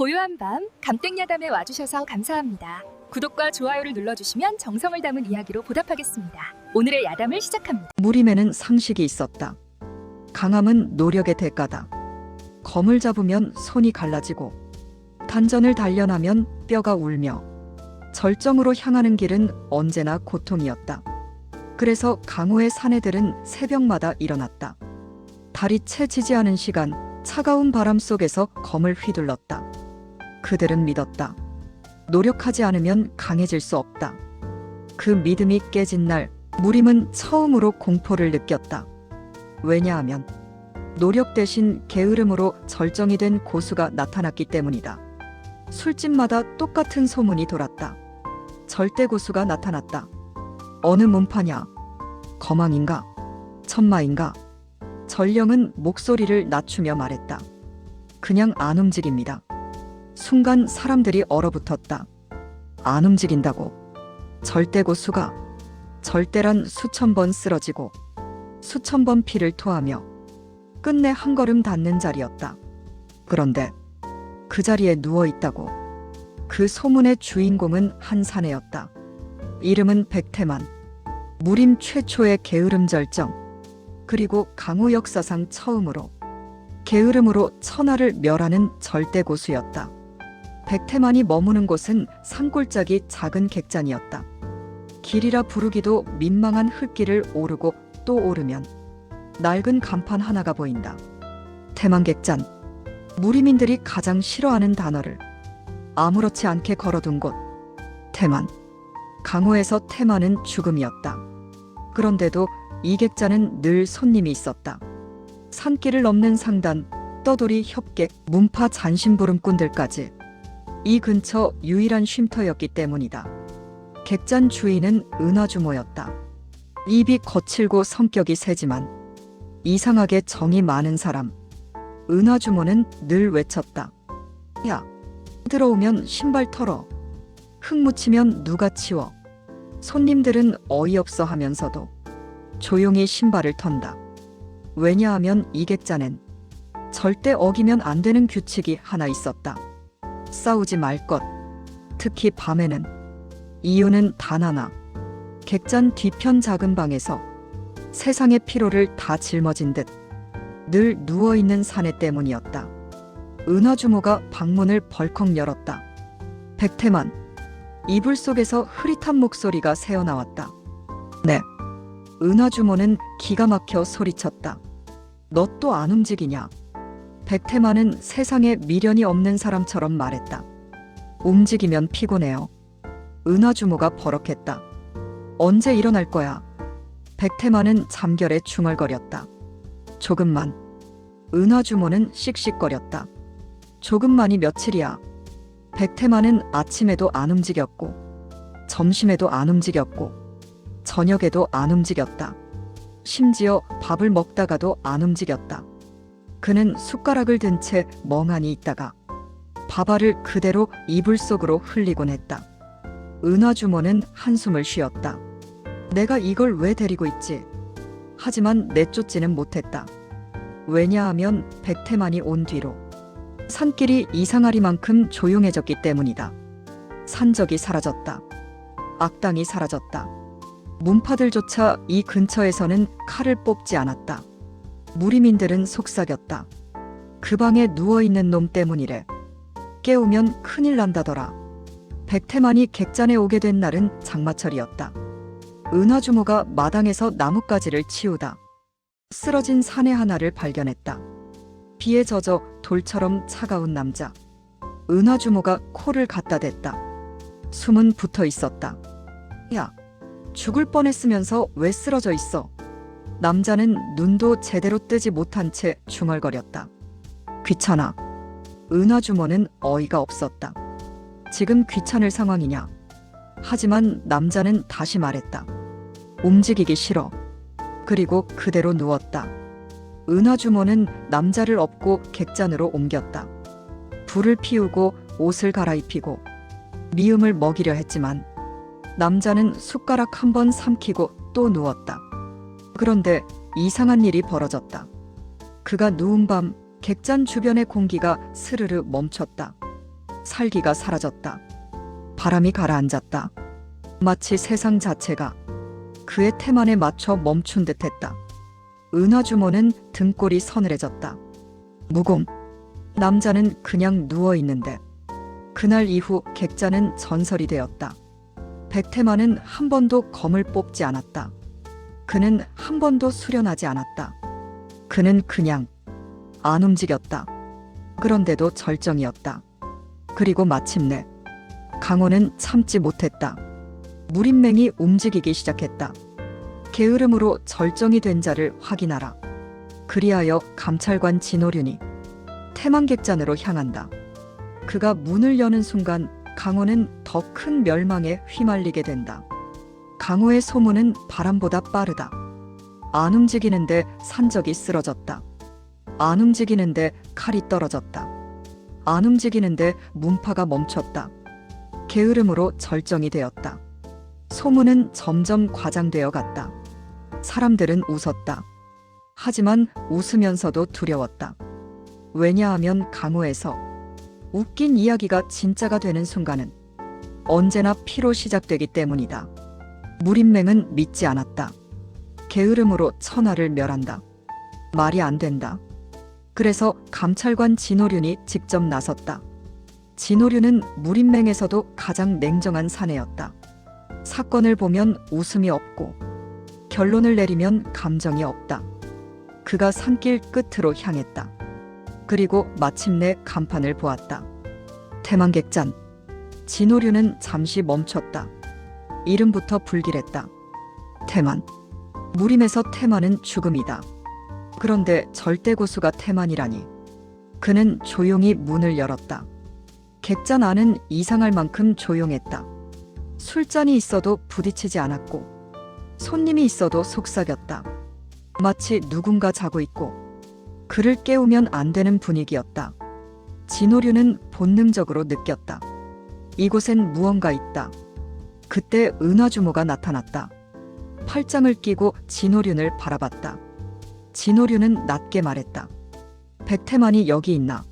고요한 밤 감땡야담에 와주셔서 감사합니다. 구독과 좋아요를 눌러주시면 정성을 담은 이야기로 보답하겠습니다. 오늘의 야담을 시작합니다. 무림에는 상식이 있었다. 강함은 노력의 대가다. 검을 잡으면 손이 갈라지고 단전을 단련하면 뼈가 울며 절정으로 향하는 길은 언제나 고통이었다. 그래서 강호의 사내들은 새벽마다 일어났다. 달이 채 지지 않은 시간 차가운 바람 속에서 검을 휘둘렀다. 그들은 믿었다. 노력하지 않으면 강해질 수 없다. 그 믿음이 깨진 날 무림은 처음으로 공포를 느꼈다. 왜냐하면 노력 대신 게으름으로 절정이 된 고수가 나타났기 때문이다. 술집마다 똑같은 소문이 돌았다. 절대 고수가 나타났다. 어느 문파냐? 거망인가? 천마인가? 전령은 목소리를 낮추며 말했다. 그냥 안 움직입니다. 순간 사람들이 얼어붙었다. 안 움직인다고. 절대 고수가 절대란 수천 번 쓰러지고 수천 번 피를 토하며 끝내 한 걸음 닿는 자리였다. 그런데 그 자리에 누워 있다고. 그 소문의 주인공은 한 사내였다. 이름은 백태만. 무림 최초의 게으름 절정. 그리고 강호 역사상 처음으로 게으름으로 천하를 멸하는 절대 고수였다. 백태만이 머무는 곳은 산골짜기 작은 객잔이었다. 길이라 부르기도 민망한 흙길을 오르고 또 오르면 낡은 간판 하나가 보인다. 태만객잔. 무림인들이 가장 싫어하는 단어를 아무렇지 않게 걸어둔 곳. 태만. 강호에서 태만은 죽음이었다. 그런데도 이 객잔은 늘 손님이 있었다. 산길을 넘는 상단, 떠돌이 협객, 문파 잔심부름꾼들까지. 이 근처 유일한 쉼터였기 때문이다. 객잔 주인은 은하주모였다. 입이 거칠고 성격이 세지만 이상하게 정이 많은 사람. 은하주모는 늘 외쳤다. 야, 들어오면 신발 털어. 흙 묻히면 누가 치워. 손님들은 어이없어 하면서도 조용히 신발을 턴다. 왜냐하면 이 객잔엔 절대 어기면 안 되는 규칙이 하나 있었다. 싸우지 말 것. 특히 밤에는. 이유는 단 하나. 객잔 뒤편 작은 방에서 세상의 피로를 다 짊어진 듯 늘 누워있는 사내 때문이었다. 은하주모가 방문을 벌컥 열었다. 백태만. 이불 속에서 흐릿한 목소리가 새어나왔다. 네. 은하주모는 기가 막혀 소리쳤다. 너 또 안 움직이냐? 백태만은 세상에 미련이 없는 사람처럼 말했다. 움직이면 피곤해요. 은하주모가 버럭했다. 언제 일어날 거야? 백태만은 잠결에 중얼거렸다. 조금만. 은하주모는 씩씩거렸다. 조금만이 며칠이야. 백태만은 아침에도 안 움직였고 점심에도 안 움직였고 저녁에도 안 움직였다. 심지어 밥을 먹다가도 안 움직였다. 그는 숟가락을 든 채 멍하니 있다가 밥알을 그대로 이불 속으로 흘리곤 했다. 은하주모는 한숨을 쉬었다. 내가 이걸 왜 데리고 있지? 하지만 내쫓지는 못했다. 왜냐하면 백태만이 온 뒤로 산길이 이상하리만큼 조용해졌기 때문이다. 산적이 사라졌다. 악당이 사라졌다. 문파들조차 이 근처에서는 칼을 뽑지 않았다. 무림인들은 속삭였다. 그 방에 누워있는 놈 때문이래. 깨우면 큰일 난다더라. 백태만이 객잔에 오게 된 날은 장마철이었다. 은하주모가 마당에서 나뭇가지를 치우다 쓰러진 사내 하나를 발견했다. 비에 젖어 돌처럼 차가운 남자. 은하주모가 코를 갖다 댔다. 숨은 붙어 있었다. 야, 죽을 뻔했으면서 왜 쓰러져 있어? 남자는 눈도 제대로 뜨지 못한 채 중얼거렸다. 귀찮아. 은하주모는 어이가 없었다. 지금 귀찮을 상황이냐? 하지만 남자는 다시 말했다. 움직이기 싫어. 그리고 그대로 누웠다. 은하주모는 남자를 업고 객잔으로 옮겼다. 불을 피우고 옷을 갈아입히고 미음을 먹이려 했지만 남자는 숟가락 한 번 삼키고 또 누웠다. 그런데 이상한 일이 벌어졌다. 그가 누운 밤 객잔 주변의 공기가 스르르 멈췄다. 살기가 사라졌다. 바람이 가라앉았다. 마치 세상 자체가 그의 태만에 맞춰 멈춘 듯했다. 은하주모는 등골이 서늘해졌다. 무공. 남자는 그냥 누워있는데 그날 이후 객자는 전설이 되었다. 백태만은 한 번도 검을 뽑지 않았다. 그는 한 번도 수련하지 않았다. 그는 그냥 안 움직였다. 그런데도 절정이었다. 그리고 마침내 강호는 참지 못했다. 무림맹이 움직이기 시작했다. 게으름으로 절정이 된 자를 확인하라. 그리하여 감찰관 진오륜이 태만객잔으로 향한다. 그가 문을 여는 순간 강호는 더 큰 멸망에 휘말리게 된다. 강호의 소문은 바람보다 빠르다. 안 움직이는데 산적이 쓰러졌다. 안 움직이는데 칼이 떨어졌다. 안 움직이는데 문파가 멈췄다. 게으름으로 절정이 되었다. 소문은 점점 과장되어 갔다. 사람들은 웃었다. 하지만 웃으면서도 두려웠다. 왜냐하면 강호에서 웃긴 이야기가 진짜가 되는 순간은 언제나 피로 시작되기 때문이다. 무림맹은 믿지 않았다. 게으름으로 천하를 멸한다. 말이 안 된다. 그래서 감찰관 진오륜이 직접 나섰다. 진오륜은 무림맹에서도 가장 냉정한 사내였다. 사건을 보면 웃음이 없고 결론을 내리면 감정이 없다. 그가 산길 끝으로 향했다. 그리고 마침내 간판을 보았다. 태만객잔. 진오륜은 잠시 멈췄다. 이름부터 불길했다. 태만. 무림에서 태만은 죽음이다. 그런데 절대고수가 태만이라니. 그는 조용히 문을 열었다. 객잔 안은 이상할 만큼 조용했다. 술잔이 있어도 부딪히지 않았고 손님이 있어도 속삭였다. 마치 누군가 자고 있고 그를 깨우면 안 되는 분위기였다. 진오륜은 본능적으로 느꼈다. 이곳엔 무언가 있다. 그때 은하주모가 나타났다. 팔짱을 끼고 진오륜을 바라봤다. 진오륜은 낮게 말했다. 백태만이 여기 있나?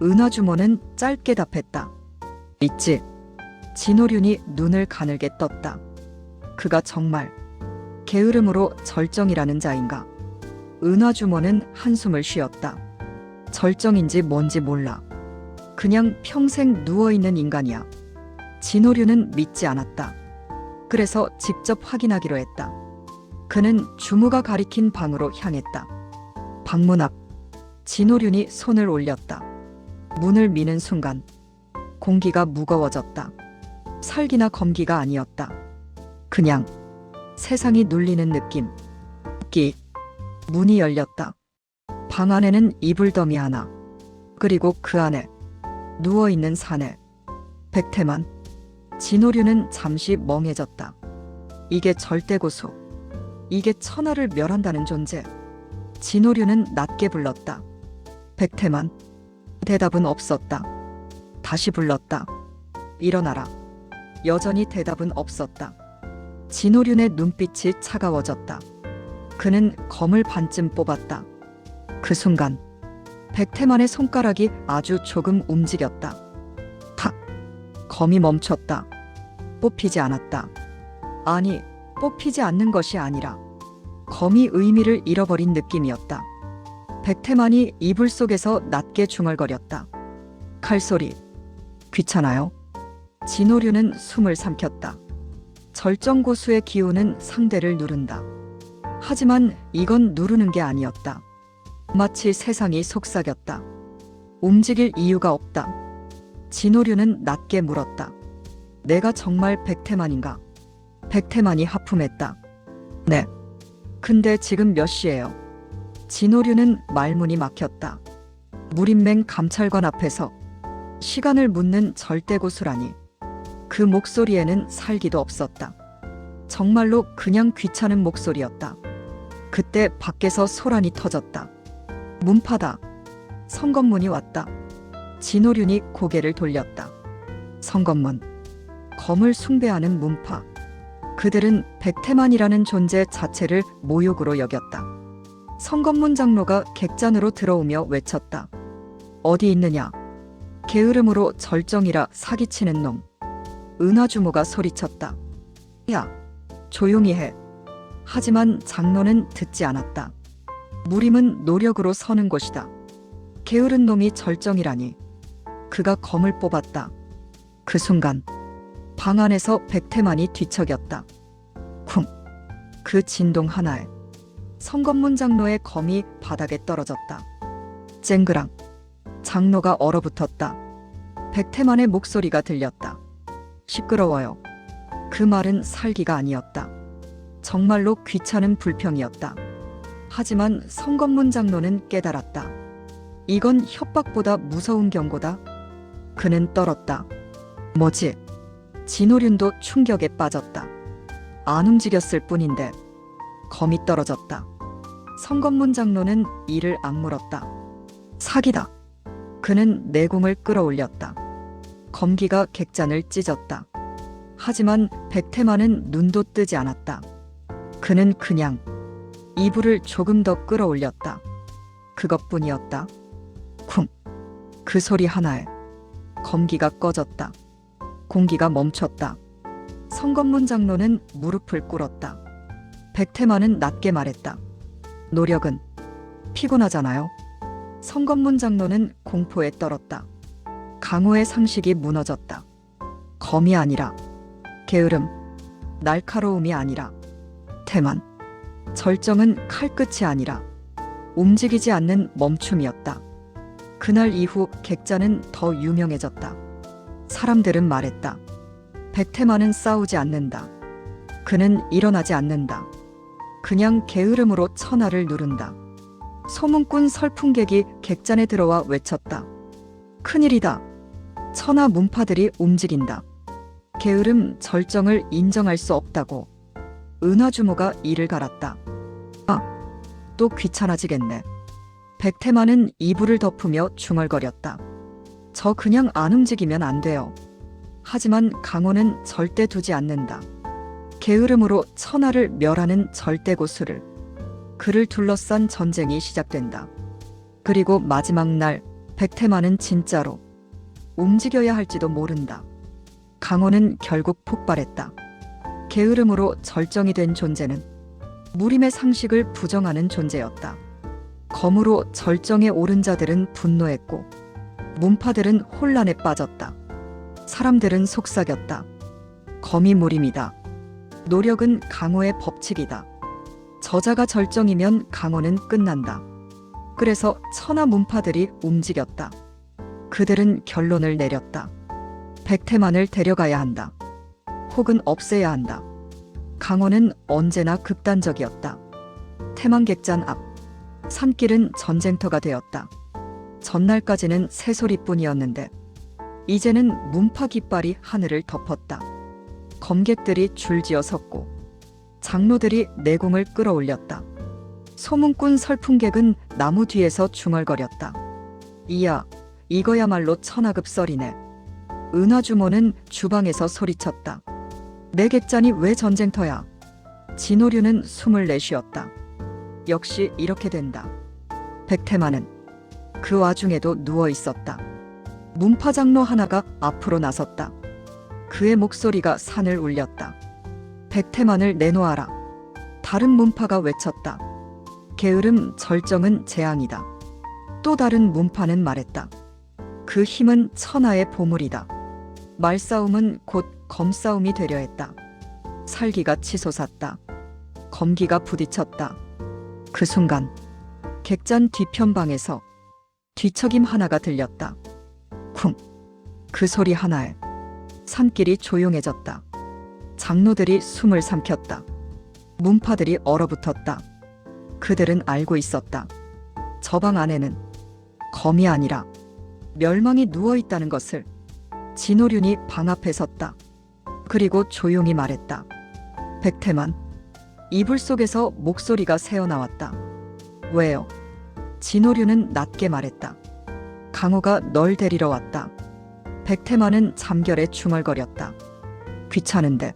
은하주모는 짧게 답했다. 있지. 진오륜이 눈을 가늘게 떴다. 그가 정말 게으름으로 절정이라는 자인가? 은하주모는 한숨을 쉬었다. 절정인지 뭔지 몰라. 그냥 평생 누워있는 인간이야. 진오륜은 믿지 않았다. 그래서 직접 확인하기로 했다. 그는 주무가 가리킨 방으로 향했다. 방문 앞. 진오륜이 손을 올렸다. 문을 미는 순간 공기가 무거워졌다. 살기나 검기가 아니었다. 그냥 세상이 눌리는 느낌. 끼. 문이 열렸다. 방 안에는 이불더미 하나. 그리고 그 안에 누워있는 사내. 백태만. 진오륜은 잠시 멍해졌다. 이게 절대고수. 이게 천하를 멸한다는 존재. 진오륜은 낮게 불렀다. 백태만. 대답은 없었다. 다시 불렀다. 일어나라. 여전히 대답은 없었다. 진오륜의 눈빛이 차가워졌다. 그는 검을 반쯤 뽑았다. 그 순간 백태만의 손가락이 아주 조금 움직였다. 탁! 검이 멈췄다. 뽑히지 않았다. 아니, 뽑히지 않는 것이 아니라 검이 의미를 잃어버린 느낌이었다. 백태만이 이불 속에서 낮게 중얼거렸다. 칼소리. 귀찮아요? 진오륜은 숨을 삼켰다. 절정고수의 기운은 상대를 누른다. 하지만 이건 누르는 게 아니었다. 마치 세상이 속삭였다. 움직일 이유가 없다. 진오륜은 낮게 물었다. 내가 정말 백태만인가? 백태만이 하품했다. 네. 근데 지금 몇 시예요? 진오륜은 말문이 막혔다. 무림맹 감찰관 앞에서 시간을 묻는 절대고수라니. 그 목소리에는 살기도 없었다. 정말로 그냥 귀찮은 목소리였다. 그때 밖에서 소란이 터졌다. 문파다. 성검문이 왔다. 진오륜이 고개를 돌렸다. 성검문. 검을 숭배하는 문파. 그들은 백태만이라는 존재 자체를 모욕으로 여겼다. 성검문 장로가 객잔으로 들어오며 외쳤다. 어디 있느냐? 게으름으로 절정이라 사기치는 놈. 은하주모가 소리쳤다. 야, 조용히 해. 하지만 장로는 듣지 않았다. 무림은 노력으로 서는 곳이다. 게으른 놈이 절정이라니. 그가 검을 뽑았다. 그 순간 방 안에서 백태만이 뒤척였다. 쿵! 그 진동 하나에 성검문 장로의 검이 바닥에 떨어졌다. 쨍그랑! 장로가 얼어붙었다. 백태만의 목소리가 들렸다. 시끄러워요. 그 말은 살기가 아니었다. 정말로 귀찮은 불평이었다. 하지만 성검문 장로는 깨달았다. 이건 협박보다 무서운 경고다. 그는 떨었다. 뭐지? 진호륜도 충격에 빠졌다. 안 움직였을 뿐인데 검이 떨어졌다. 성검문 장로는 이를 악물었다. 사기다. 그는 내공을 끌어올렸다. 검기가 객잔을 찢었다. 하지만 백태만은 눈도 뜨지 않았다. 그는 그냥 이불을 조금 더 끌어올렸다. 그것뿐이었다. 쿵! 그 소리 하나에 검기가 꺼졌다. 공기가 멈췄다. 성검문 장로는 무릎을 꿇었다. 백태만은 낮게 말했다. 노력은 피곤하잖아요. 성검문 장로는 공포에 떨었다. 강호의 상식이 무너졌다. 검이 아니라 게으름, 날카로움이 아니라 태만, 절정은 칼끝이 아니라 움직이지 않는 멈춤이었다. 그날 이후 객잔은 더 유명해졌다. 사람들은 말했다. 백태만은 싸우지 않는다. 그는 일어나지 않는다. 그냥 게으름으로 천하를 누른다. 소문꾼 설풍객이 객잔에 들어와 외쳤다. 큰일이다. 천하 문파들이 움직인다. 게으름, 절정을 인정할 수 없다고. 은하주모가 이를 갈았다. 아, 또 귀찮아지겠네. 백태만은 이불을 덮으며 중얼거렸다. 저 그냥 안 움직이면 안 돼요. 하지만 강호는 절대 두지 않는다. 게으름으로 천하를 멸하는 절대고수를. 그를 둘러싼 전쟁이 시작된다. 그리고 마지막 날 백태만은 진짜로 움직여야 할지도 모른다. 강호는 결국 폭발했다. 게으름으로 절정이 된 존재는 무림의 상식을 부정하는 존재였다. 검으로 절정에 오른 자들은 분노했고 문파들은 혼란에 빠졌다. 사람들은 속삭였다. 검이 무림이다. 노력은 강호의 법칙이다. 저자가 절정이면 강호는 끝난다. 그래서 천하 문파들이 움직였다. 그들은 결론을 내렸다. 백태만을 데려가야 한다. 혹은 없애야 한다. 강호는 언제나 극단적이었다. 태만객잔 앞 산길은 전쟁터가 되었다. 전날까지는 새소리뿐이었는데 이제는 문파 깃발이 하늘을 덮었다. 검객들이 줄지어 섰고 장로들이 내공을 끌어올렸다. 소문꾼 설풍객은 나무 뒤에서 중얼거렸다. 이야, 이거야말로 천하급설이네. 은하주모는 주방에서 소리쳤다. 내 객잔이 왜 전쟁터야? 진호류는 숨을 내쉬었다. 역시 이렇게 된다. 백태만은 그 와중에도 누워 있었다. 문파 장로 하나가 앞으로 나섰다. 그의 목소리가 산을 울렸다. 백태만을 내놓아라. 다른 문파가 외쳤다. 게으름, 절정은 재앙이다. 또 다른 문파는 말했다. 그 힘은 천하의 보물이다. 말싸움은 곧 검싸움이 되려 했다. 살기가 치솟았다. 검기가 부딪혔다. 그 순간 객잔 뒤편방에서 뒤척임 하나가 들렸다. 쿵! 그 소리 하나에 산길이 조용해졌다. 장로들이 숨을 삼켰다. 문파들이 얼어붙었다. 그들은 알고 있었다. 저 방 안에는 검이 아니라 멸망이 누워있다는 것을. 진호륜이 방 앞에 섰다. 그리고 조용히 말했다. 백태만. 이불 속에서 목소리가 새어나왔다. 왜요? 진호륜은 낮게 말했다. 강호가 널 데리러 왔다. 백태만은 잠결에 중얼거렸다. 귀찮은데.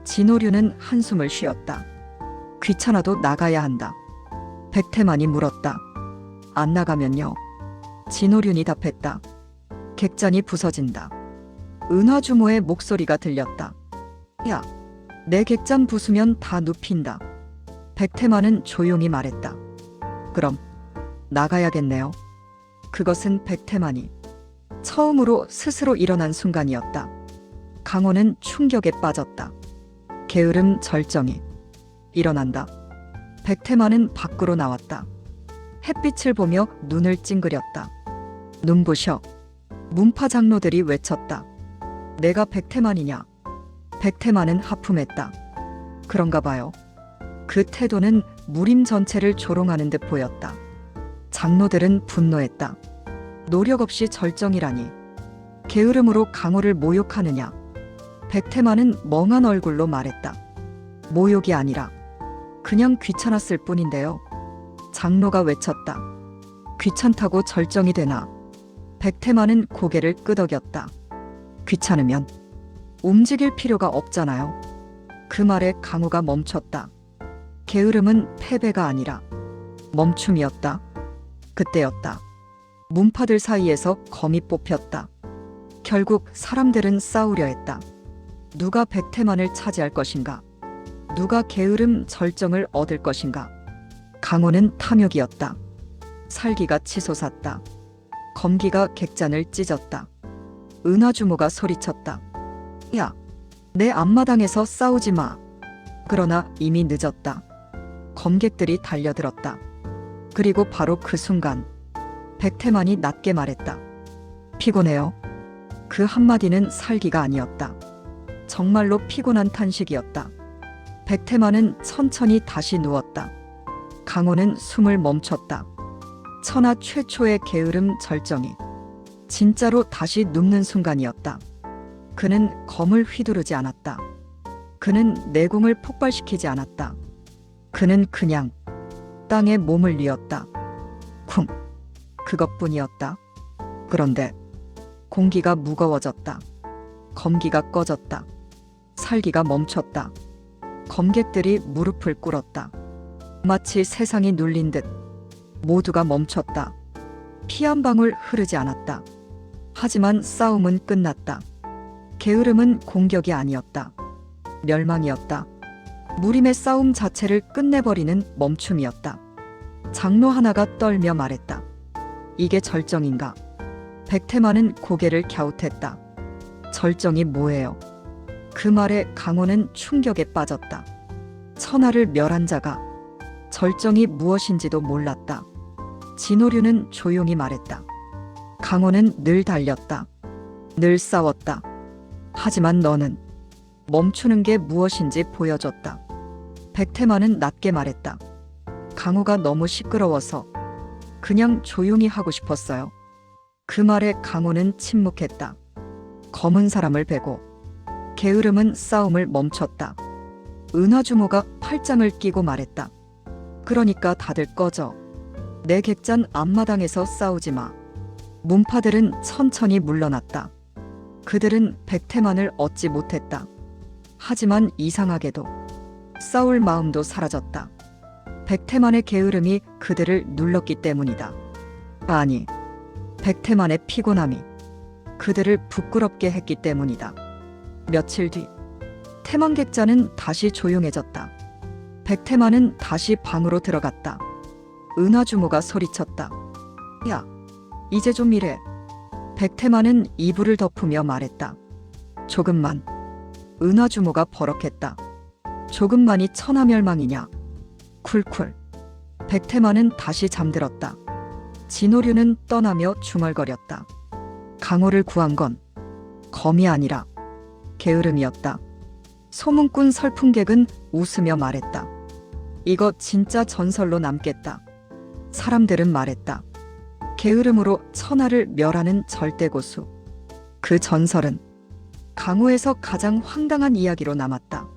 진호륜은 한숨을 쉬었다. 귀찮아도 나가야 한다. 백태만이 물었다. 안 나가면요? 진호륜이 답했다. 객잔이 부서진다. 은화주모의 목소리가 들렸다. 야, 내 객잔 부수면 다 눕힌다. 백태만은 조용히 말했다. 그럼 나가야겠네요. 그것은 백태만이 처음으로 스스로 일어난 순간이었다. 강호는 충격에 빠졌다. 게으름 절정이 일어난다. 백태만은 밖으로 나왔다. 햇빛을 보며 눈을 찡그렸다. 눈부셔. 문파 장로들이 외쳤다. 내가 백태만이냐? 백태만은 하품했다. 그런가 봐요. 그 태도는 무림 전체를 조롱하는 듯 보였다. 장로들은 분노했다. 노력 없이 절정이라니. 게으름으로 강호를 모욕하느냐? 백태만은 멍한 얼굴로 말했다. 모욕이 아니라 그냥 귀찮았을 뿐인데요. 장로가 외쳤다. 귀찮다고 절정이 되나? 백태만은 고개를 끄덕였다. 귀찮으면 움직일 필요가 없잖아요. 그 말에 강호가 멈췄다. 게으름은 패배가 아니라 멈춤이었다. 그때였다. 문파들 사이에서 검이 뽑혔다. 결국 사람들은 싸우려 했다. 누가 백태만을 차지할 것인가? 누가 게으름 절정을 얻을 것인가? 강호는 탐욕이었다. 살기가 치솟았다. 검기가 객잔을 찢었다. 은하주모가 소리쳤다. 야, 내 앞마당에서 싸우지 마. 그러나 이미 늦었다. 검객들이 달려들었다. 그리고 바로 그 순간 백태만이 낮게 말했다. 피곤해요. 그 한마디는 살기가 아니었다. 정말로 피곤한 탄식이었다. 백태만은 천천히 다시 누웠다. 강호는 숨을 멈췄다. 천하 최초의 게으름 절정이 진짜로 다시 눕는 순간이었다. 그는 검을 휘두르지 않았다. 그는 내공을 폭발시키지 않았다. 그는 그냥 땅에 몸을 뉘었다. 쿵. 그것뿐이었다. 그런데 공기가 무거워졌다. 검기가 꺼졌다. 살기가 멈췄다. 검객들이 무릎을 꿇었다. 마치 세상이 눌린 듯 모두가 멈췄다. 피 한 방울 흐르지 않았다. 하지만 싸움은 끝났다. 게으름은 공격이 아니었다. 멸망이었다. 무림의 싸움 자체를 끝내버리는 멈춤이었다. 장로 하나가 떨며 말했다. 이게 절정인가? 백태만은 고개를 갸웃했다. 절정이 뭐예요? 그 말에 강호는 충격에 빠졌다. 천하를 멸한 자가 절정이 무엇인지도 몰랐다. 진오류는 조용히 말했다. 강호는 늘 달렸다. 늘 싸웠다. 하지만 너는 멈추는 게 무엇인지 보여줬다. 백태만은 낮게 말했다. 강호가 너무 시끄러워서 그냥 조용히 하고 싶었어요. 그 말에 강호는 침묵했다. 검은 사람을 베고 게으름은 싸움을 멈췄다. 은하주모가 팔짱을 끼고 말했다. 그러니까 다들 꺼져. 내 객잔 앞마당에서 싸우지 마. 문파들은 천천히 물러났다. 그들은 백태만을 얻지 못했다. 하지만 이상하게도 싸울 마음도 사라졌다. 백태만의 게으름이 그들을 눌렀기 때문이다. 아니, 백태만의 피곤함이 그들을 부끄럽게 했기 때문이다. 며칠 뒤 태만객자는 다시 조용해졌다. 백태만은 다시 방으로 들어갔다. 은하주모가 소리쳤다. 야, 이제 좀 이래. 백태만은 이불을 덮으며 말했다. 조금만. 은하주모가 버럭했다. 조금만이 천하멸망이냐. 쿨쿨. 백태만은 다시 잠들었다. 진오류는 떠나며 중얼거렸다. 강호를 구한 건 검이 아니라 게으름이었다. 소문꾼 설풍객은 웃으며 말했다. 이거 진짜 전설로 남겠다. 사람들은 말했다. 게으름으로 천하를 멸하는 절대고수. 그 전설은 강호에서 가장 황당한 이야기로 남았다.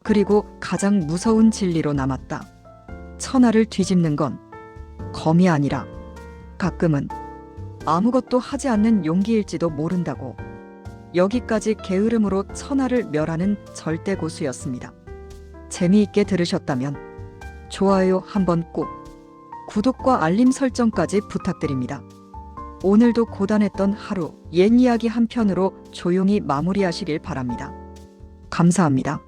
그리고 가장 무서운 진리로 남았다. 천하를 뒤집는 건 검이 아니라 가끔은 아무것도 하지 않는 용기일지도 모른다고. 여기까지 게으름으로 천하를 멸하는 절대고수였습니다. 재미있게 들으셨다면 좋아요 한번 꼭, 구독과 알림 설정까지 부탁드립니다. 오늘도 고단했던 하루, 옛 이야기 한 편으로 조용히 마무리하시길 바랍니다. 감사합니다.